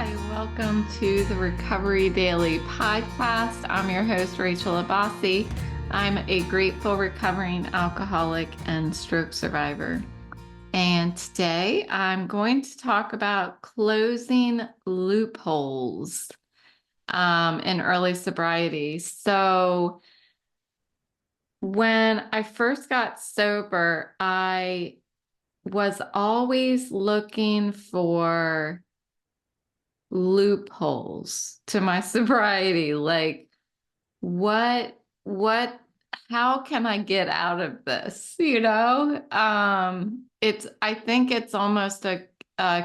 Hi, welcome to the Recovery Daily podcast. I'm your host, Rachel Abbasi. I'm a grateful recovering alcoholic and stroke survivor. And today I'm going to talk about closing loopholes in early sobriety. So when I first got sober, I was always looking for loopholes to my sobriety. Like, what, what, how can I get out of this? I think it's almost a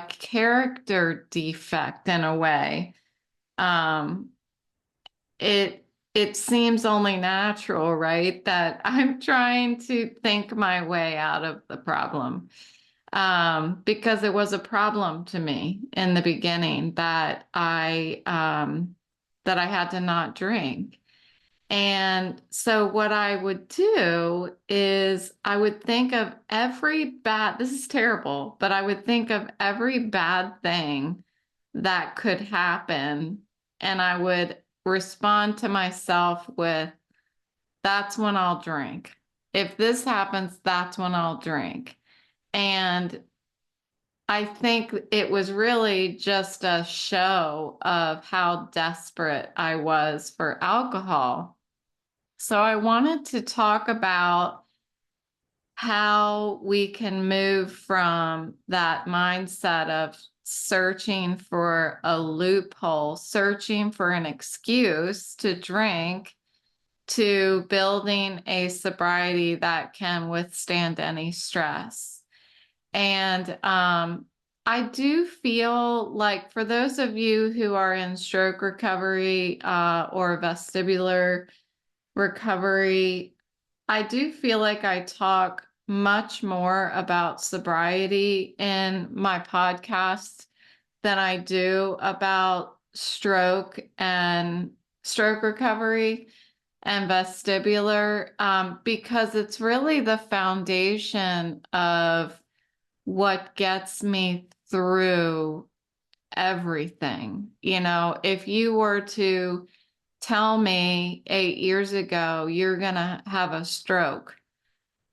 character defect in a way. Um, it seems only natural, right? That I'm trying to think my way out of the problem. Because it was a problem to me in the beginning that I had to not drink. And so what I would do is I would think of this is terrible, but I would think of every bad thing that could happen. And I would respond to myself with, that's when I'll drink. If this happens, that's when I'll drink. And I think it was really just a show of how desperate I was for alcohol. So I wanted to talk about how we can move from that mindset of searching for a loophole, searching for an excuse to drink, to building a sobriety that can withstand any stress. And I do feel like for those of you who are in stroke recovery or vestibular recovery, I do feel like I talk much more about sobriety in my podcast than I do about stroke and stroke recovery and vestibular, because it's really the foundation of what gets me through everything. If you were to tell me 8 years ago, you're going to have a stroke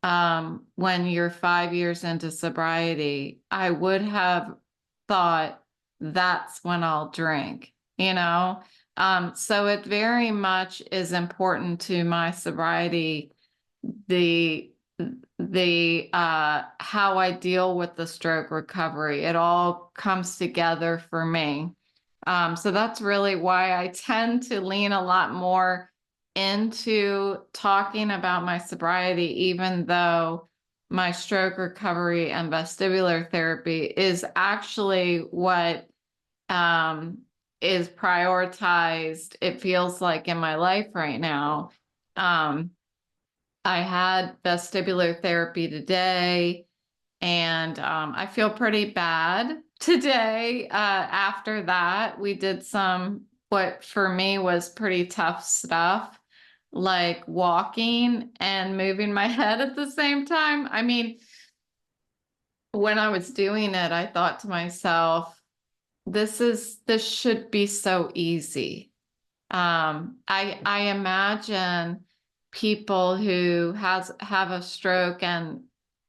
when you're 5 years into sobriety, I would have thought that's when I'll drink. So it very much is important to my sobriety, the how I deal with the stroke recovery. It all comes together for me. So that's really why I tend to lean a lot more into talking about my sobriety, even though my stroke recovery and vestibular therapy is actually what is prioritized, it feels like, in my life right now. I had vestibular therapy today, and I feel pretty bad today. After that, we did what for me was pretty tough stuff, like walking and moving my head at the same time. I mean, when I was doing it, I thought to myself, this should be so easy. I imagine people who have a stroke and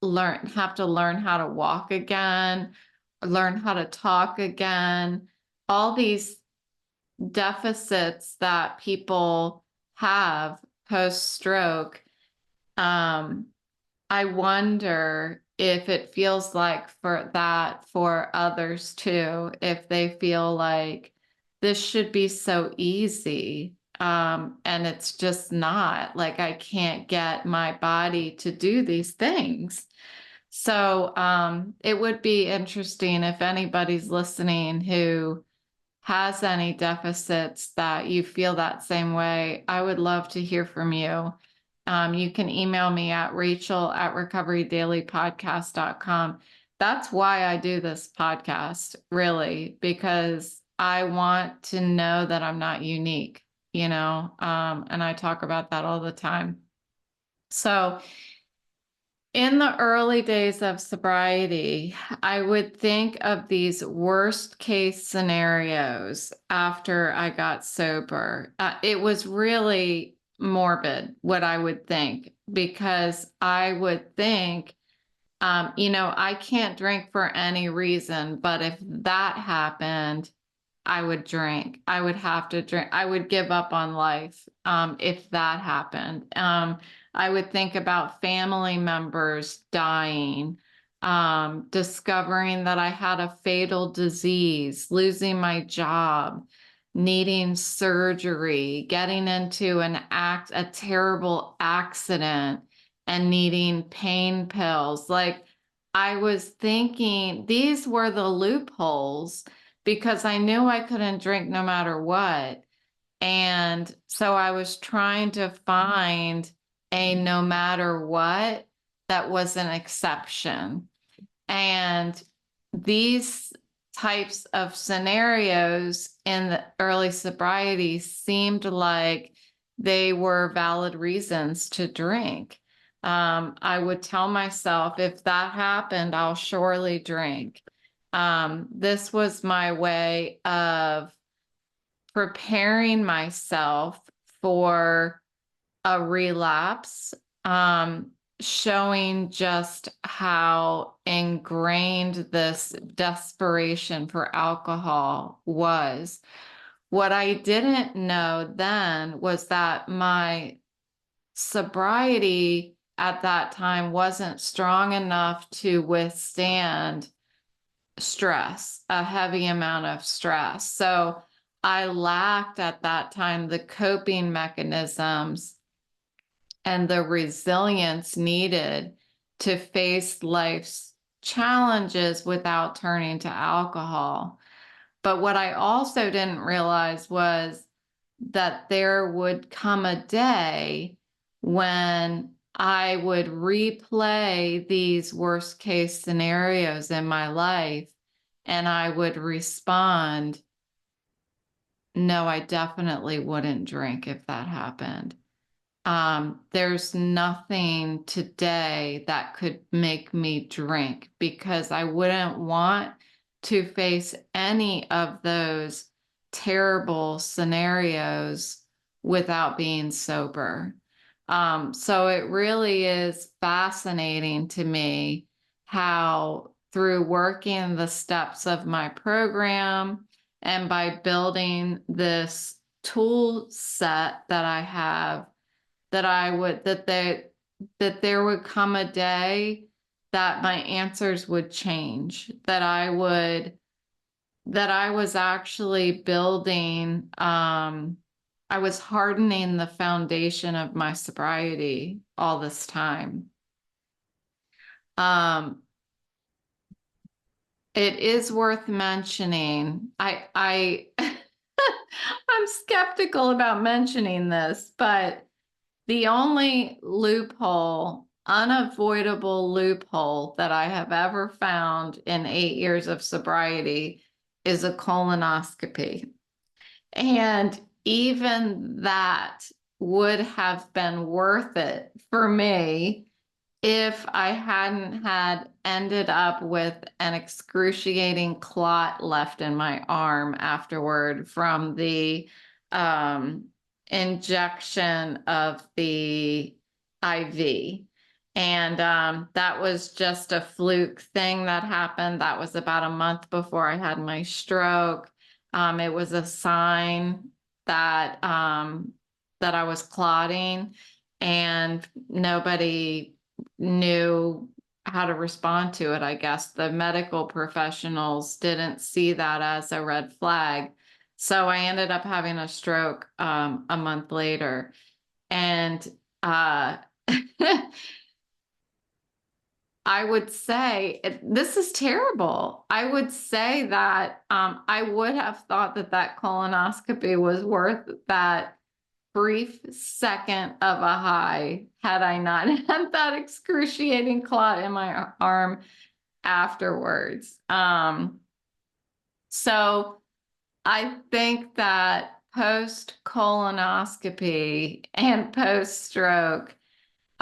have to learn how to walk again, learn how to talk again, all these deficits that people have post-stroke. I wonder if it feels like for others too, if they feel like this should be so easy. And it's just not. Like, I can't get my body to do these things. So it would be interesting if anybody's listening who has any deficits that you feel that same way. I would love to hear from you. You can email me at rachel@recoverydailypodcast.com. That's why I do this podcast, really, because I want to know that I'm not unique, and I talk about that all the time. So In the early days of sobriety, I would think of these worst case scenarios after I got sober. It was really morbid what I would think, because I would think, I can't drink for any reason, but if that happened, I would drink. I would have to drink. I would give up on life if that happened. I would think about family members dying, discovering that I had a fatal disease, losing my job, needing surgery, getting into a terrible accident and needing pain pills. Like, I was thinking these were the loopholes because I knew I couldn't drink no matter what. And so I was trying to find a no matter what that was an exception. And these types of scenarios in the early sobriety seemed like they were valid reasons to drink. I would tell myself, if that happened, I'll surely drink. This was my way of preparing myself for a relapse, showing just how ingrained this desperation for alcohol was. What I didn't know then was that my sobriety at that time wasn't strong enough to withstand stress, a heavy amount of stress. So I lacked at that time the coping mechanisms and the resilience needed to face life's challenges without turning to alcohol. But what I also didn't realize was that there would come a day when I would replay these worst case scenarios in my life and I would respond, no, I definitely wouldn't drink if that happened. There's nothing today that could make me drink because I wouldn't want to face any of those terrible scenarios without being sober. So it really is fascinating to me how, through working the steps of my program and by building this tool set that I have, that there would come a day that my answers would change, that I was actually building, I was hardening the foundation of my sobriety all this time. Um, it is worth mentioning, I'm skeptical about mentioning this, but the only loophole, unavoidable loophole that I have ever found in 8 years of sobriety is a colonoscopy. And even that would have been worth it for me if I hadn't had ended up with an excruciating clot left in my arm afterward from the injection of the IV. And that was just a fluke thing that happened. That was about a month before I had my stroke. It was a sign that that I was clotting, and nobody knew how to respond to it. I guess the medical professionals didn't see that as a red flag. So I ended up having a stroke a month later. And uh, I would say, this is terrible. I would say that I would have thought that that colonoscopy was worth that brief second of a high had I not had that excruciating clot in my arm afterwards. So I think that post colonoscopy and post stroke,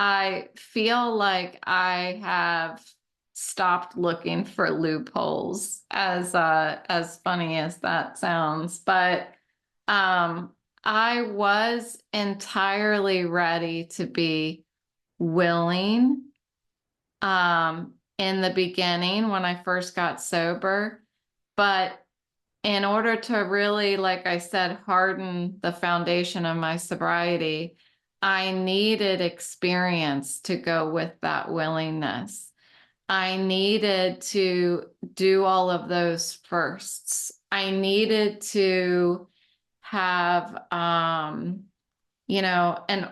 I feel like I have stopped looking for loopholes, as funny as that sounds, but um I was entirely ready to be willing in the beginning when I first got sober, but in order to really, like I said, harden the foundation of my sobriety, I needed experience to go with that willingness. I needed to do all of those firsts. I needed to have, an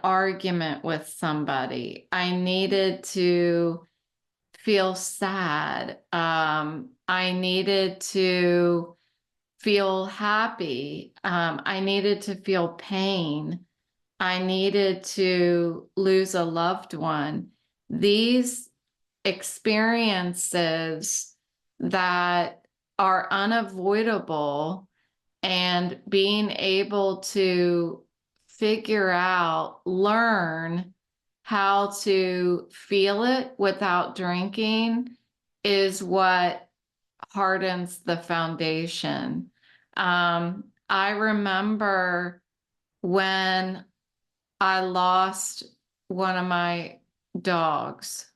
argument with somebody. I needed to feel sad. I needed to feel happy. I needed to feel pain. I needed to lose a loved one. These experiences that are unavoidable, and being able to figure out, learn how to feel it without drinking is what hardens the foundation. I remember when I lost one of my dogs,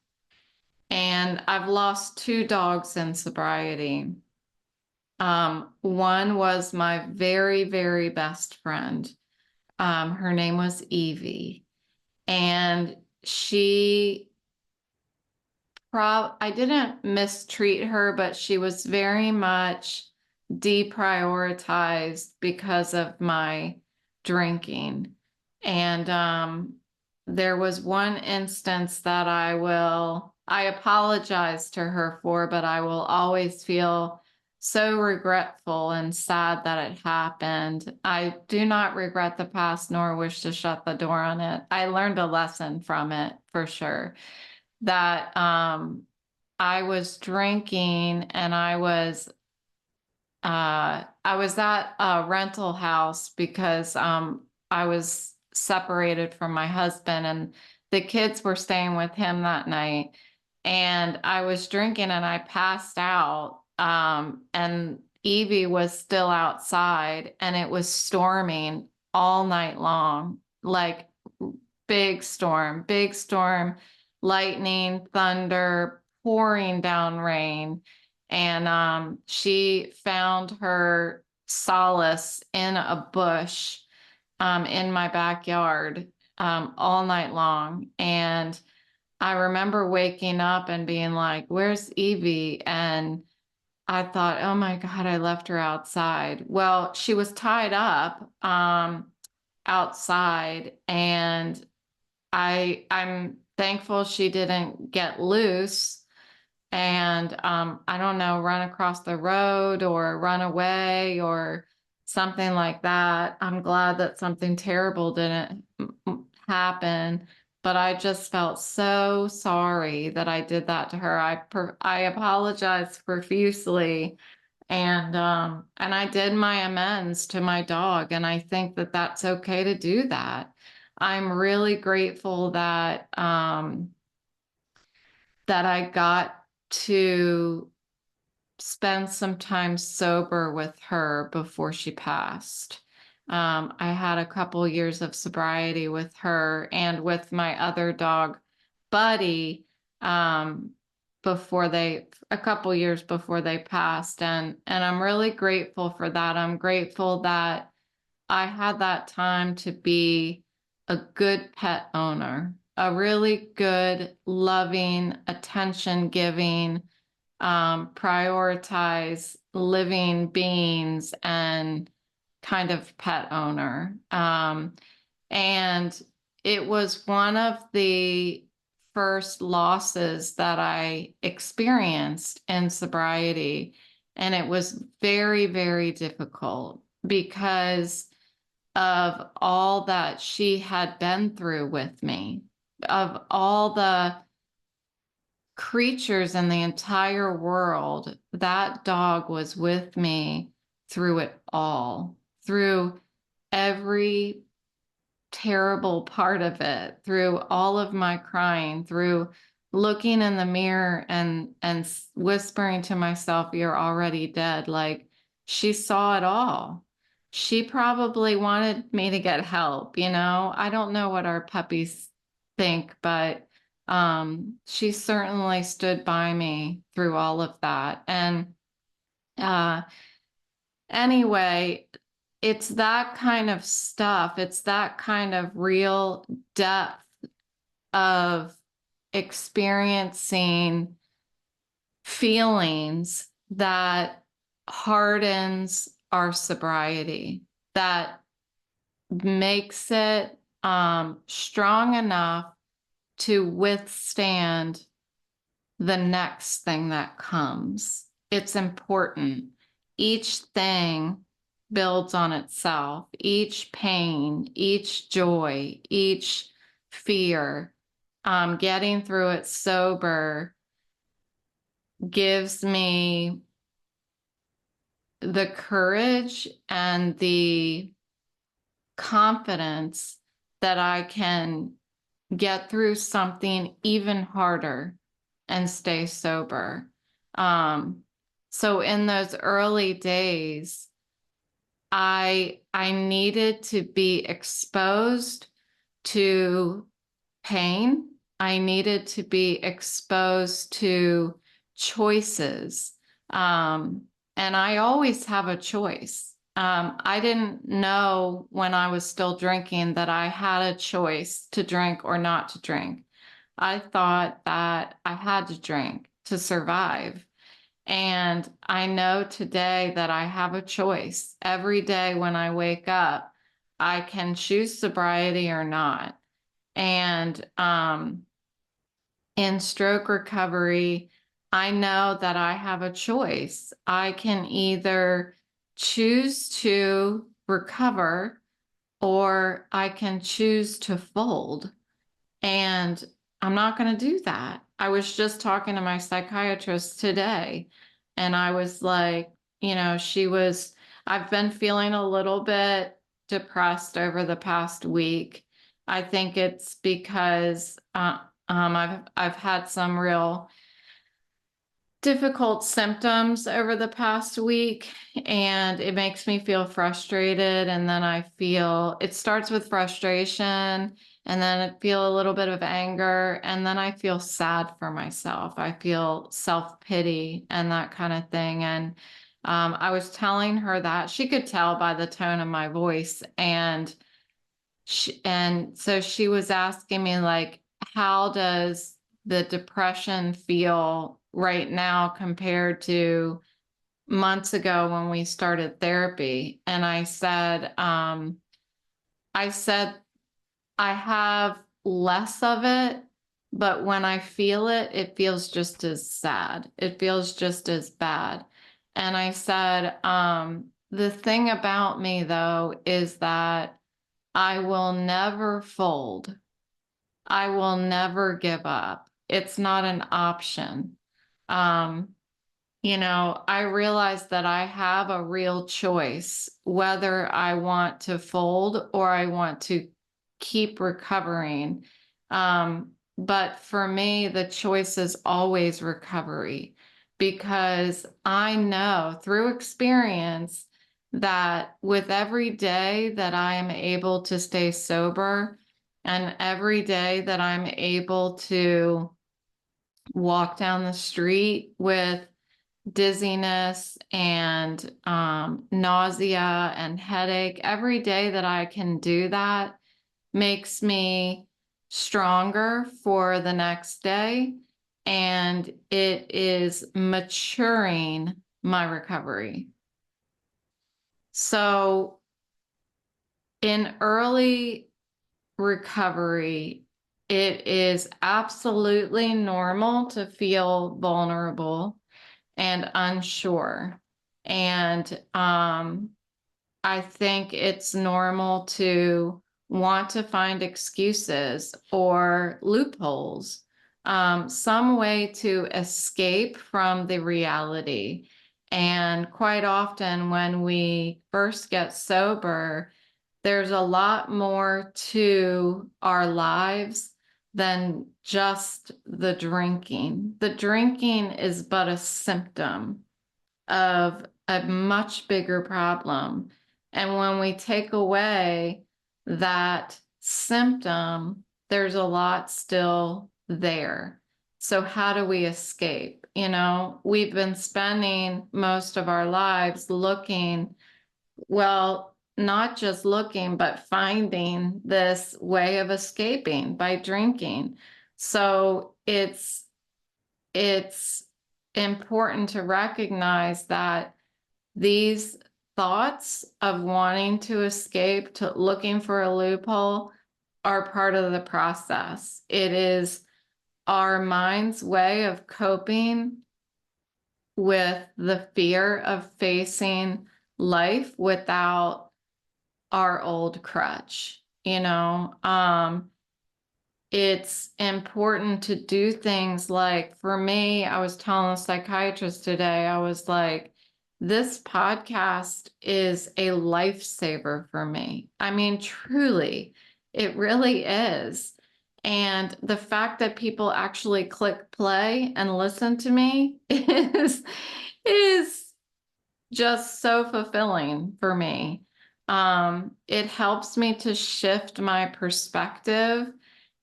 and I've lost two dogs in sobriety. One was my very, very best friend. Her name was Evie, and she I didn't mistreat her, but she was very much deprioritized because of my drinking. And there was one instance that I apologize to her for, but I will always feel so regretful and sad that it happened. I do not regret the past nor wish to shut the door on it. I learned a lesson from it for sure, that I was drinking, and I was at a rental house because I was separated from my husband, and the kids were staying with him that night. And I was drinking and I passed out. And Evie was still outside, and it was storming all night long, like big storm, lightning, thunder, pouring down rain. And she found her solace in a bush in my backyard all night long. And I remember waking up and being like, "Where's Evie?" And I thought, "Oh my God, I left her outside." Well, she was tied up outside, and I'm thankful she didn't get loose and I don't know, run across the road or run away or something like that. I'm glad that something terrible didn't happen, but I just felt so sorry that I did that to her. I apologized profusely, and I did my amends to my dog, and I think that that's okay to do that. I'm really grateful that I got to spend some time sober with her before she passed. I had a couple years of sobriety with her and with my other dog, Buddy, a couple years before they passed. And I'm really grateful for that. I'm grateful that I had that time to be a good pet owner, a really good, loving, attention giving, prioritize living beings and kind of pet owner. And it was one of the first losses that I experienced in sobriety. And it was very, very difficult because of all that she had been through with me, of all the creatures in the entire world. That dog was with me through it all, through every terrible part of it, through all of my crying, through looking in the mirror and whispering to myself, "You're already dead." Like, she saw it all. She probably wanted me to get help, you know? I don't know what our puppies think, but she certainly stood by me through all of that. And uh anyway, it's that kind of stuff. It's that kind of real depth of experiencing feelings that hardens our sobriety, that makes it strong enough to withstand the next thing that comes. It's important. Each thing builds on itself. Each pain, each joy, each fear, getting through it sober gives me the courage and the confidence that I can get through something even harder and stay sober. Um, so in those early days, I needed to be exposed to pain. I needed to be exposed to choices. And I always have a choice. I didn't know when I was still drinking that I had a choice to drink or not to drink. I thought that I had to drink to survive. And I know today that I have a choice. Every day when I wake up, I can choose sobriety or not. And in stroke recovery, I know that I have a choice. I can either choose to recover or I can choose to fold. And I'm not going to do that. I was just talking to my psychiatrist today, and I was like, I've been feeling a little bit depressed over the past week. I think it's because I've had some real difficult symptoms over the past week, and it makes me feel frustrated. And then it starts with frustration, and then I feel a little bit of anger, and then I feel sad for myself. I feel self-pity and that kind of thing. And I was telling her that she could tell by the tone of my voice. And so she was asking me, like, how does the depression feel right now compared to months ago when we started therapy? And I said, I have less of it, but when I feel it, it feels just as sad. It feels just as bad. And I said, the thing about me though is that I will never fold. I will never give up. It's not an option. Um, I realize that I have a real choice whether I want to fold or I want to keep recovering. But for me, the choice is always recovery, because I know through experience that with every day that I am able to stay sober and every day that I'm able to walk down the street with dizziness and nausea and headache, every day that I can do that makes me stronger for the next day. And it is maturing my recovery. So in early recovery, it is absolutely normal to feel vulnerable and unsure. And I think it's normal to want to find excuses or loopholes, some way to escape from the reality. And quite often when we first get sober, there's a lot more to our lives than just the drinking. The drinking is but a symptom of a much bigger problem. And when we take away that symptom, there's a lot still there. So how do we escape? You know, we've been spending most of our lives looking, well, not just looking, but finding this way of escaping by drinking. So it's important to recognize that these thoughts of wanting to escape, to looking for a loophole, are part of the process. It is our mind's way of coping with the fear of facing life without our old crutch. It's important to do things like, for me, I was telling a psychiatrist today, I was like, this podcast is a lifesaver for me. I mean, truly, it really is. And the fact that people actually click play and listen to me is just so fulfilling for me. It helps me to shift my perspective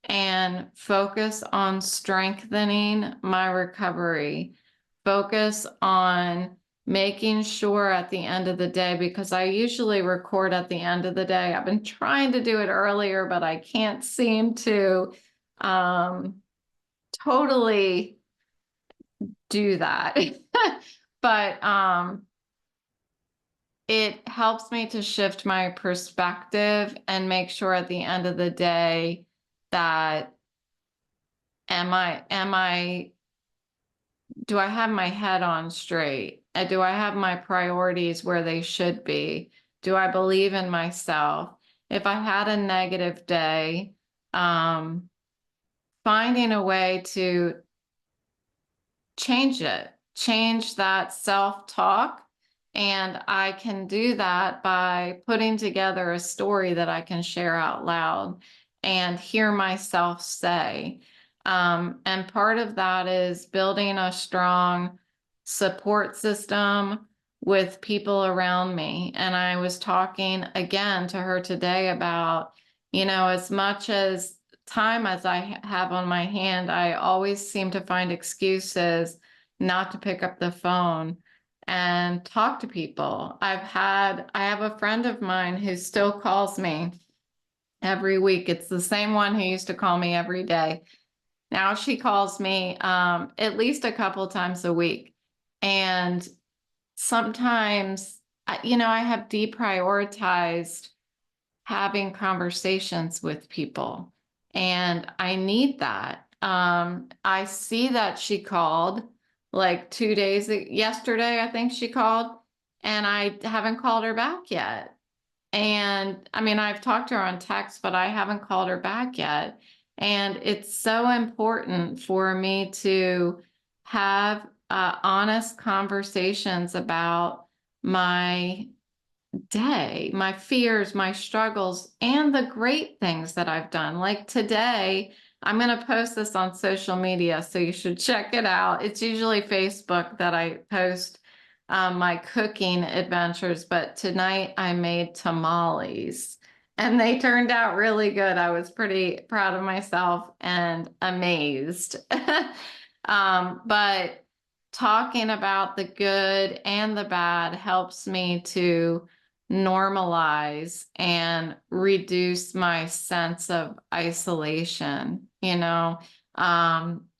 and focus on strengthening my recovery, focus on making sure at the end of the day, because I usually record at the end of the day. I've been trying to do it earlier, but I can't seem to totally do that. But it helps me to shift my perspective and make sure at the end of the day that do I have my head on straight? Do I have my priorities where they should be? Do I believe in myself? If I had a negative day, finding a way to change that self-talk. And I can do that by putting together a story that I can share out loud and hear myself say. And part of that is building a strong support system with people around me. And I was talking again to her today about, as much as time as I have on my hand, I always seem to find excuses not to pick up the phone and talk to people. I have a friend of mine who still calls me every week. It's the same one who used to call me every day. Now she calls me at least a couple times a week. And sometimes, I have deprioritized having conversations with people. And I need that. I see that she called like 2 days, yesterday, I think she called, and I haven't called her back yet. And I mean, I've talked to her on text, but I haven't called her back yet. And it's so important for me to have honest conversations about my day, my fears, my struggles, and the great things that I've done. Like today, I'm going to post this on social media, so you should check it out. It's usually Facebook that I post my cooking adventures, but tonight I made tamales and they turned out really good. I was pretty proud of myself and amazed. But talking about the good and the bad helps me to normalize and reduce my sense of isolation,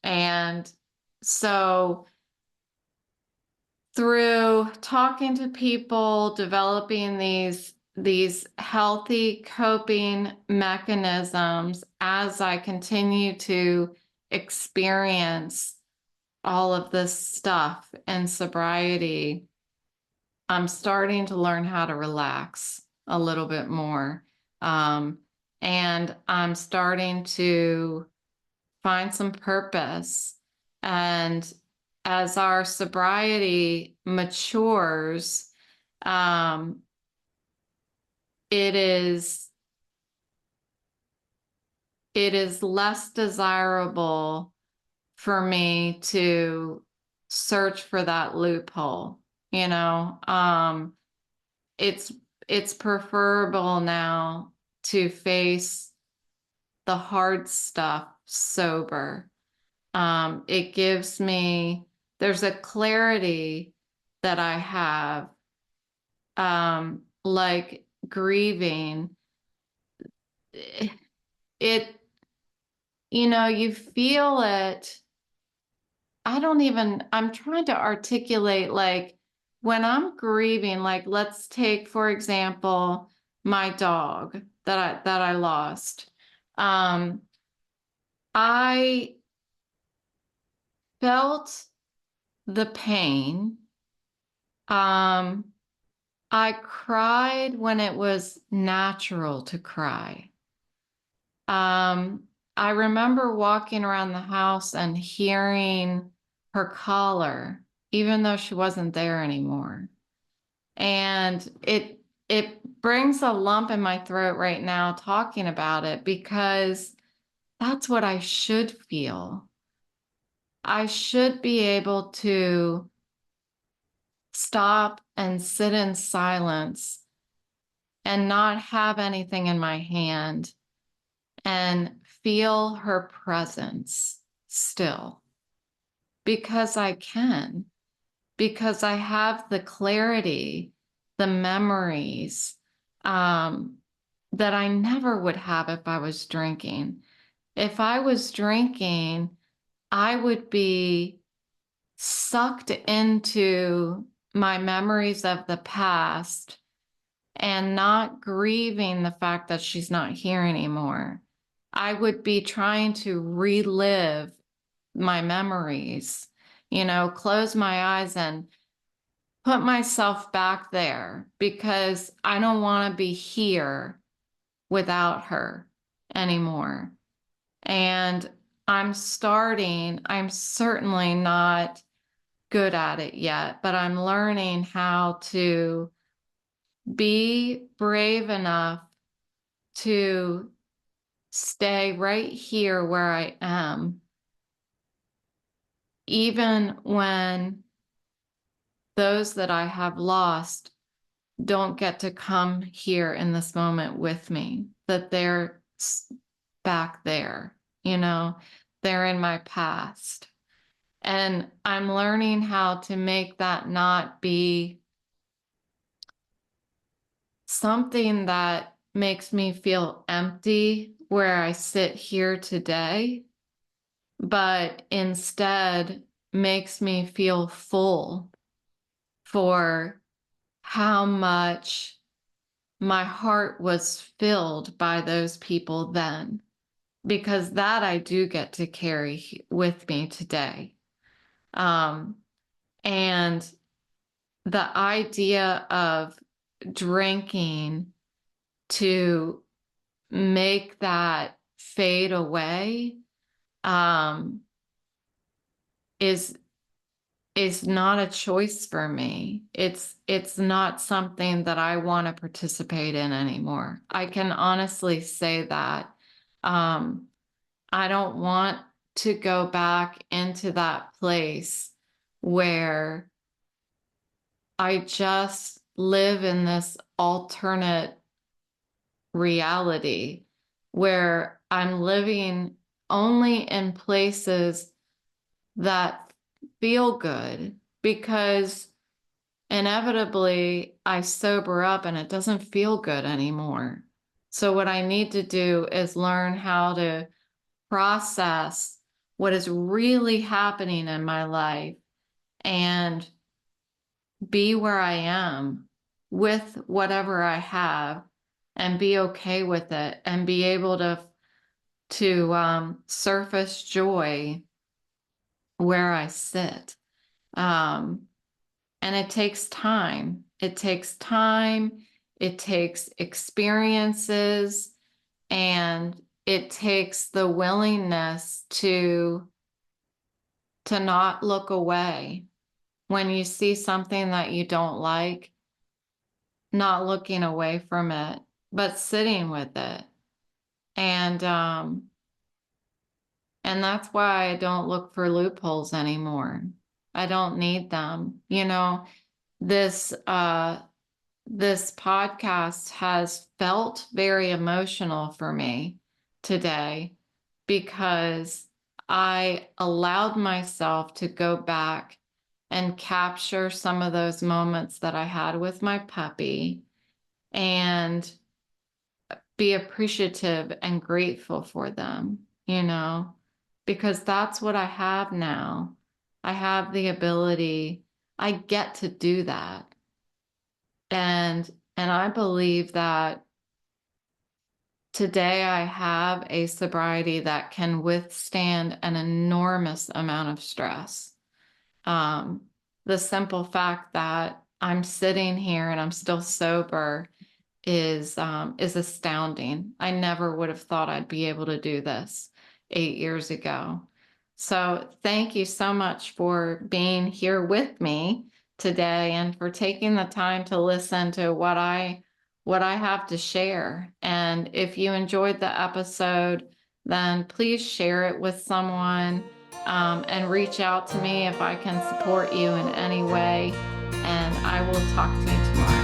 and so through talking to people, developing these healthy coping mechanisms as I continue to experience all of this stuff in sobriety, I'm starting to learn how to relax a little bit more. And I'm starting to find some purpose. And as our sobriety matures, it is less desirable for me to search for that loophole, you know. It's preferable now to face the hard stuff sober. It gives me, there's a clarity that I have, like grieving. It, you feel it. I'm trying to articulate, like, when I'm grieving, like, let's take, for example, my dog that I lost. Um, I felt the pain. Um, I cried when it was natural to cry. Um, I remember walking around the house and hearing her collar, even though she wasn't there anymore. And it brings a lump in my throat right now talking about it, because that's what I should feel. I should be able to stop and sit in silence and not have anything in my hand and feel her presence still, because I can, because I have the clarity, the memories, that I never would have if I was drinking. If I was drinking, I would be sucked into my memories of the past and not grieving the fact that she's not here anymore. I would be trying to relive my memories, close my eyes and put myself back there, because I don't want to be here without her anymore. And I'm certainly not good at it yet, but I'm learning how to be brave enough to stay right here where I am, even when those that I have lost don't get to come here in this moment with me, that they're back there, they're in my past. And I'm learning how to make that not be something that makes me feel empty where I sit here today, but instead makes me feel full for how much my heart was filled by those people then, because that I do get to carry with me today. And the idea of drinking to make that fade away, is not a choice for me. It's not something that I want to participate in anymore. I can honestly say that. I don't want to go back into that place where I just live in this alternate reality where I'm living only in places that feel good, because inevitably I sober up and it doesn't feel good anymore. So what I need to do is learn how to process what is really happening in my life and be where I am with whatever I have, and be okay with it, and be able to surface joy where I sit. And it takes time. It takes time. It takes experiences, and it takes the willingness to not look away when you see something that you don't like, not looking away from it, but sitting with it. And and that's why I don't look for loopholes anymore. I don't need them. You know, this this podcast has felt very emotional for me today because I allowed myself to go back and capture some of those moments that I had with my puppy and be appreciative and grateful for them, you know, because that's what I have now. I have the ability, I get to do that. And I believe that today I have a sobriety that can withstand an enormous amount of stress. Um, the simple fact that I'm sitting here and I'm still sober is astounding. I never would have thought I'd be able to do this 8 years ago. So thank you so much for being here with me today and for taking the time to listen to what I have to share. And if you enjoyed the episode, then please share it with someone, and reach out to me if I can support you in any way. And I will talk to you tomorrow.